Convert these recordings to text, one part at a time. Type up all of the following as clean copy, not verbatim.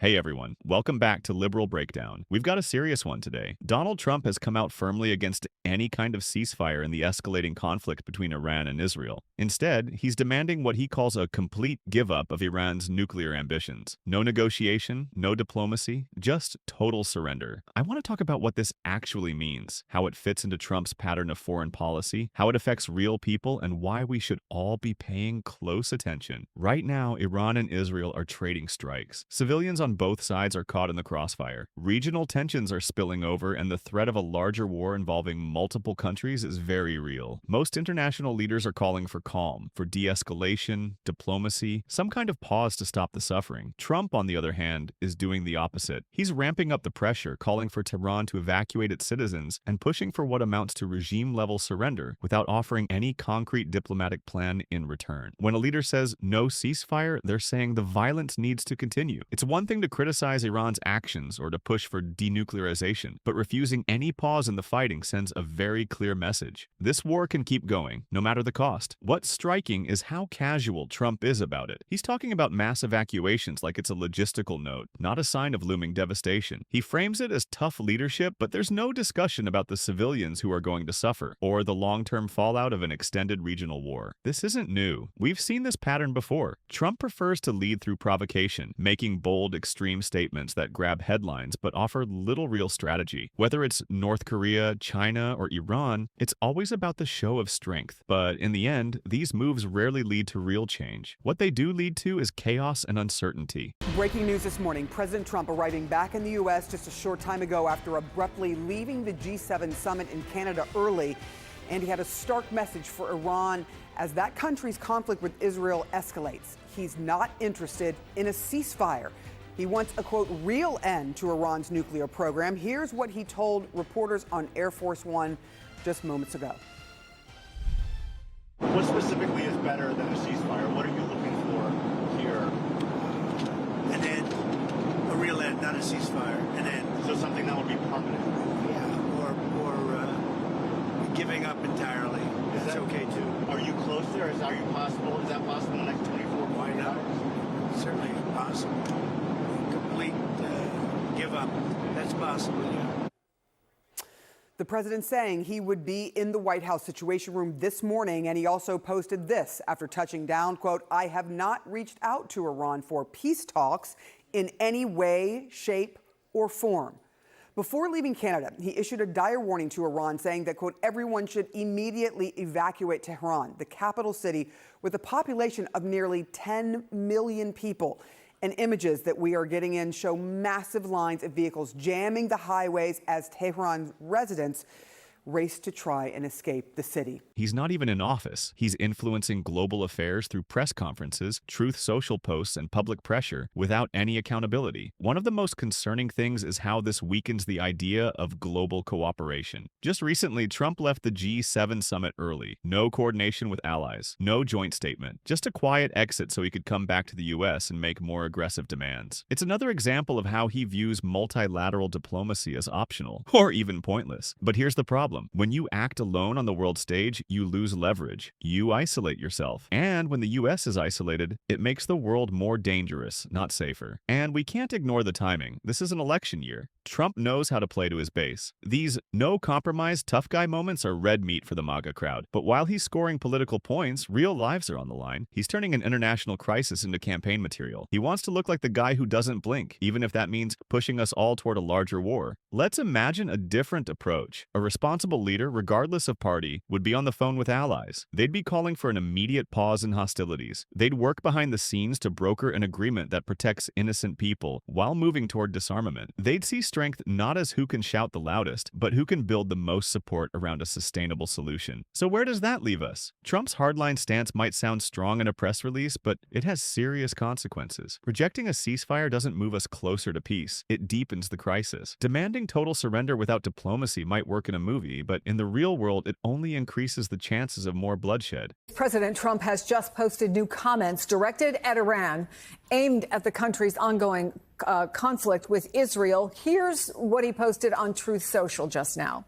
Hey everyone, welcome back to Liberal Breakdown. We've got a serious one today. Donald Trump has come out firmly against any kind of ceasefire in the escalating conflict between Iran and Israel. Instead, he's demanding what he calls a complete give-up of Iran's nuclear ambitions. No negotiation, no diplomacy, just total surrender. I want to talk about what this actually means, how it fits into Trump's pattern of foreign policy, how it affects real people, and why we should all be paying close attention. Right now, Iran and Israel are trading strikes. Civilians on both sides are caught in the crossfire. Regional tensions are spilling over, and the threat of a larger war involving multiple countries is very real. Most international leaders are calling for calm, for de-escalation, diplomacy, some kind of pause to stop the suffering. Trump, on the other hand, is doing the opposite. He's ramping up the pressure, calling for Tehran to evacuate its citizens, and pushing for what amounts to regime-level surrender without offering any concrete diplomatic plan in return. When a leader says no ceasefire, they're saying the violence needs to continue. It's one thing to criticize Iran's actions or to push for denuclearization, but refusing any pause in the fighting sends a very clear message. This war can keep going, no matter the cost. What's striking is how casual Trump is about it. He's talking about mass evacuations like it's a logistical note, not a sign of looming devastation. He frames it as tough leadership, but there's no discussion about the civilians who are going to suffer, or the long-term fallout of an extended regional war. This isn't new. We've seen this pattern before. Trump prefers to lead through provocation, making bold, extreme statements that grab headlines but offer little real strategy. Whether it's North Korea, China, or Iran, it's always about the show of strength. But in the end, these moves rarely lead to real change. What they do lead to is chaos and uncertainty. Breaking news this morning, President Trump arriving back in the U.S. just a short time ago after abruptly leaving the G7 summit in Canada early. And he had a stark message for Iran as that country's conflict with Israel escalates. He's not interested in a ceasefire. He wants a, quote, real end to Iran's nuclear program. Here's what he told reporters on Air Force One just moments ago. What specifically is better than a ceasefire? What are you looking for here? An end, a real end, not a ceasefire, an end. So something that would be permanent? Yeah, or giving up entirely. That's okay too. Are you close there? Is that possible? Is that possible in the next 24 Why not? Certainly possible. Complete give up. That's possible, yeah. The president saying he would be in the White House Situation Room this morning, and he also posted this after touching down, quote, I have not reached out to Iran for peace talks in any way, shape, or form. Before leaving Canada, he issued a dire warning to Iran saying that, quote, everyone should immediately evacuate Tehran, the capital city with a population of nearly 10 million people. And images that we are getting in show massive lines of vehicles jamming the highways as Tehran residents race to try and escape the city. He's not even in office. He's influencing global affairs through press conferences, Truth Social posts, and public pressure without any accountability. One of the most concerning things is how this weakens the idea of global cooperation. Just recently, Trump left the G7 summit early. No coordination with allies, no joint statement, just a quiet exit so he could come back to the US and make more aggressive demands. It's another example of how he views multilateral diplomacy as optional, or even pointless. But here's the problem. When you act alone on the world stage, you lose leverage. You isolate yourself. And when the US is isolated, it makes the world more dangerous, not safer. And we can't ignore the timing. This is an election year. Trump knows how to play to his base. These no-compromise, tough guy moments are red meat for the MAGA crowd. But while he's scoring political points, real lives are on the line. He's turning an international crisis into campaign material. He wants to look like the guy who doesn't blink, even if that means pushing us all toward a larger war. Let's imagine a different approach. A responsible leader, regardless of party, would be on the phone with allies. They'd be calling for an immediate pause in hostilities. They'd work behind the scenes to broker an agreement that protects innocent people while moving toward disarmament. They'd see strength not as who can shout the loudest, but who can build the most support around a sustainable solution. So where does that leave us? Trump's hardline stance might sound strong in a press release, but it has serious consequences. Rejecting a ceasefire doesn't move us closer to peace. It deepens the crisis. Demanding total surrender without diplomacy might work in a movie, but in the real world, it only increases the chances of more bloodshed. President Trump has just posted new comments directed at Iran, aimed at the country's ongoing conflict with Israel. Here's what he posted on Truth Social just now.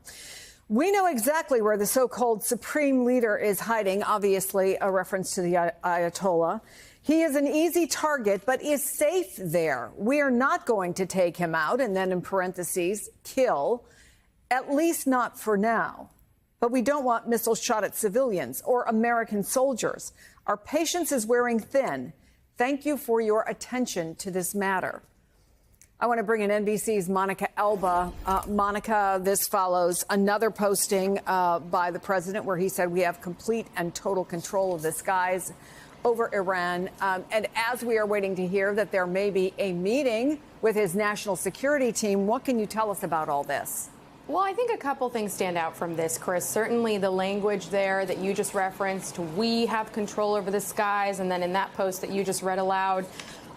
We know exactly where the so-called supreme leader is hiding, obviously a reference to the Ayatollah. He is an easy target, but is safe there. We are not going to take him out, and then in parentheses, kill, at least not for now. But we don't want missiles shot at civilians or American soldiers. Our patience is wearing thin. Thank you for your attention to this matter. I want to bring in NBC's Monica Elba. Monica, this follows another posting by the president where he said we have complete and total control of the skies over Iran. And as we are waiting to hear that there may be a meeting with his national security team, what can you tell us about all this? Well, I think a couple things stand out from this, Chris. Certainly the language there that you just referenced, we have control over the skies, and then in that post that you just read aloud,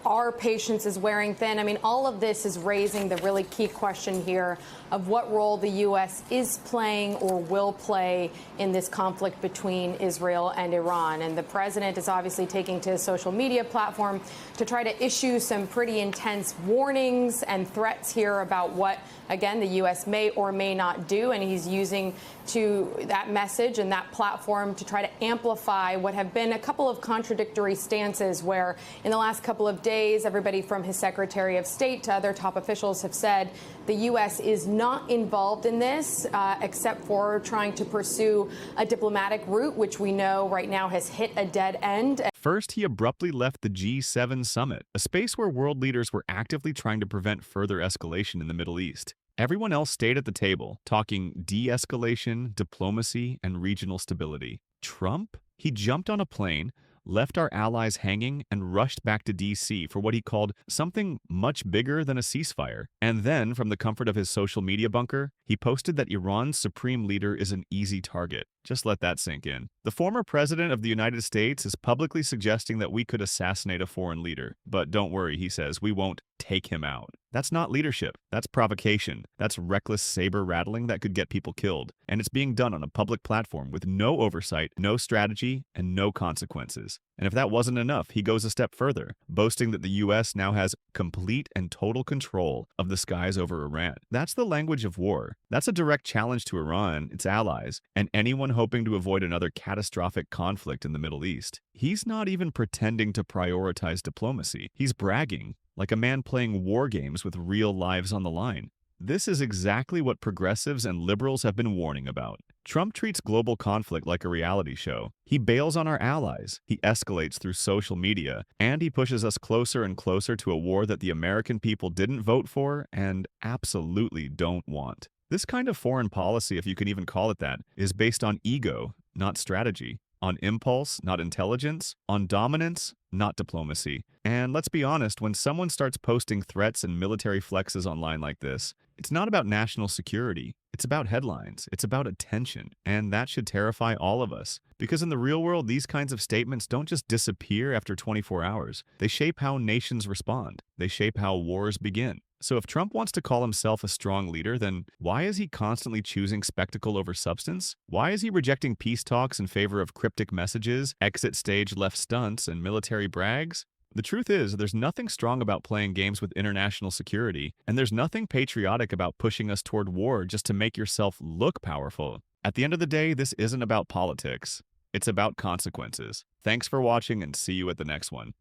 our patience is wearing thin. I mean, all of this is raising the really key question here of what role the U.S. is playing or will play in this conflict between Israel and Iran. And the president is obviously taking to his social media platform to try to issue some pretty intense warnings and threats here about what, again, the U.S. may or may not do. And he's using that message and that platform to try to amplify what have been a couple of contradictory stances where in the last couple of days, everybody from his Secretary of State to other top officials have said the U.S. is not involved in this except for trying to pursue a diplomatic route, which we know right now has hit a dead end. First, he abruptly left the G7 summit, a space where world leaders were actively trying to prevent further escalation in the Middle East. Everyone else stayed at the table, talking de-escalation, diplomacy, and regional stability. Trump? He jumped on a plane, left our allies hanging, and rushed back to D.C. for what he called something much bigger than a ceasefire. And then, from the comfort of his social media bunker, he posted that Iran's supreme leader is an easy target. Just let that sink in. The former president of the United States is publicly suggesting that we could assassinate a foreign leader. But don't worry, he says, we won't take him out. That's not leadership. That's provocation. That's reckless saber rattling that could get people killed. And it's being done on a public platform with no oversight, no strategy, and no consequences. And if that wasn't enough, he goes a step further, boasting that the U.S. now has complete and total control of the skies over Iran. That's the language of war. That's a direct challenge to Iran, its allies, and anyone hoping to avoid another catastrophic conflict in the Middle East. He's not even pretending to prioritize diplomacy. He's bragging, like a man playing war games with real lives on the line. This is exactly what progressives and liberals have been warning about. Trump treats global conflict like a reality show. He bails on our allies, he escalates through social media, and he pushes us closer and closer to a war that the American people didn't vote for and absolutely don't want. This kind of foreign policy, if you can even call it that, is based on ego, not strategy, on impulse, not intelligence, on dominance, not diplomacy. And let's be honest, when someone starts posting threats and military flexes online like this, it's not about national security. It's about headlines. It's about attention. And that should terrify all of us. Because in the real world, these kinds of statements don't just disappear after 24 hours. They shape how nations respond. They shape how wars begin. So if Trump wants to call himself a strong leader, then why is he constantly choosing spectacle over substance? Why is he rejecting peace talks in favor of cryptic messages, exit stage left stunts, and military brags? The truth is, there's nothing strong about playing games with international security, and there's nothing patriotic about pushing us toward war just to make yourself look powerful. At the end of the day, this isn't about politics. It's about consequences. Thanks for watching, and see you at the next one.